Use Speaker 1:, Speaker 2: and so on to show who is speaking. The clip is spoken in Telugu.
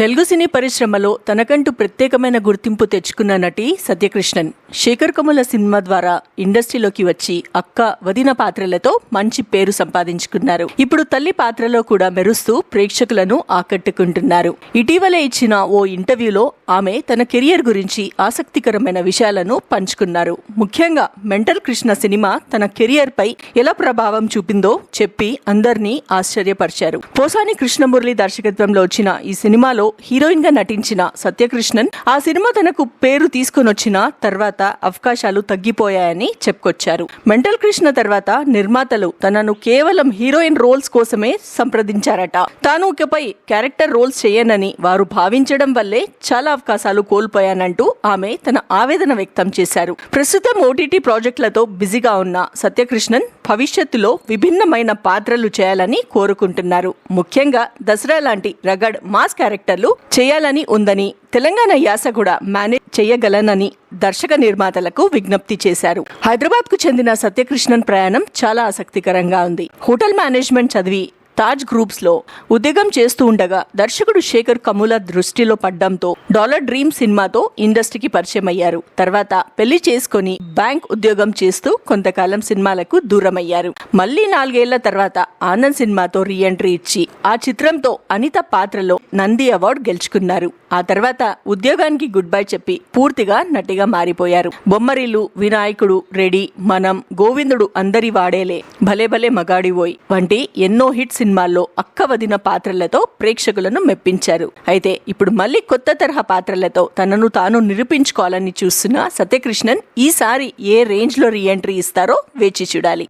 Speaker 1: తెలుగు సినీ పరిశ్రమలో తనకంటూ ప్రత్యేకమైన గుర్తింపు తెచ్చుకున్న నటి సత్యకృష్ణన్ శేఖర్ కమ్ముల సినిమా ద్వారా ఇండస్ట్రీలోకి వచ్చి అక్క వదిన పాత్రలతో మంచి పేరు సంపాదించుకున్నారు. ఇప్పుడు తల్లి పాత్రలో కూడా మెరుస్తూ ప్రేక్షకులను ఆకట్టుకుంటున్నారు. ఇటీవల ఇచ్చిన ఓ ఇంటర్వ్యూలో ఆమె తన కెరియర్ గురించి ఆసక్తికరమైన విషయాలను పంచుకున్నారు. ముఖ్యంగా మెంటల్ కృష్ణ సినిమా తన కెరియర్ పై ఎలా ప్రభావం చూపిందో చెప్పి అందరినీ ఆశ్చర్యపరిచారు. పోసాని కృష్ణమురళి దర్శకత్వంలో వచ్చిన ఈ సినిమాలో హీరోయిన్ గా నటించిన సత్యకృష్ణన్ ఆ సినిమా తనకు పేరు తీసుకొనొచ్చిన తర్వాత అవకాశాలు తగ్గిపోయాయని చెప్పుకొచ్చారు. మెంటల్ కృష్ణ తర్వాత నిర్మాతలు తనను కేవలం హీరోయిన్ రోల్స్ కోసమే సంప్రదించారట. తాను ఇకపై క్యారెక్టర్ రోల్స్ చేయనని వారు భావించడం వల్లే చాలా అవకాశాలు కోల్పోయానంటూ ఆమె తన ఆవేదన వ్యక్తం చేశారు. ప్రస్తుతం ఓటీటీ ప్రాజెక్టులతో బిజీగా ఉన్న సత్యకృష్ణన్ భవిష్యత్తులో విభిన్నమైన పాత్రలు చేయాలని కోరుకుంటున్నారు. ముఖ్యంగా దసరా లాంటి రగడ్ మాస్ క్యారెక్టర్లు చేయాలని ఉందని, తెలంగాణ యాస కూడా మేనేజ్ చేయగలనని దర్శక నిర్మాతలకు విజ్ఞప్తి చేశారు. హైదరాబాద్ కు చెందిన సత్యకృష్ణన్ ప్రయాణం చాలా ఆసక్తికరంగా ఉంది. హోటల్ మేనేజ్మెంట్ చదివి తాజ్ గ్రూప్స్ లో ఉద్యోగం చేస్తూ ఉండగా దర్శకుడు శేఖర్ కమ్ముల దృష్టిలో పడ్డంతో డాలర్ డ్రీమ్ సినిమాతో ఇండస్ట్రీకి పరిచయం అయ్యారు. తర్వాత పెళ్లి చేసుకుని బ్యాంక్ ఉద్యోగం చేస్తూ కొంతకాలం సినిమాలకు దూరమయ్యారు. మళ్లీ 4 ఏళ్ల తర్వాత ఆనంద్ సినిమాతో రీ ఎంట్రీ ఇచ్చి ఆ చిత్రంతో అనిత పాత్రలో నంది అవార్డు గెలుచుకున్నారు. ఆ తర్వాత ఉద్యోగానికి గుడ్ బై చెప్పి పూర్తిగా నటిగా మారిపోయారు. బొమ్మరిల్లు, వినాయకుడు, రెడీ, మనం, గోవిందుడు అందరి వాడేలే, భలే భలే మగాడివోయ్ వంటి ఎన్నో హిట్ సినిమాల్లో అక్క వదిన పాత్రలతో ప్రేక్షకులను మెప్పించారు. అయితే ఇప్పుడు మళ్ళీ కొత్త తరహా పాత్రలతో తనను తాను నిరూపించుకోవాలని చూస్తున్న సత్యకృష్ణన్ ఈసారి ఏ రేంజ్ లో రీ ఎంట్రీ ఇస్తారో వేచి చూడాలి.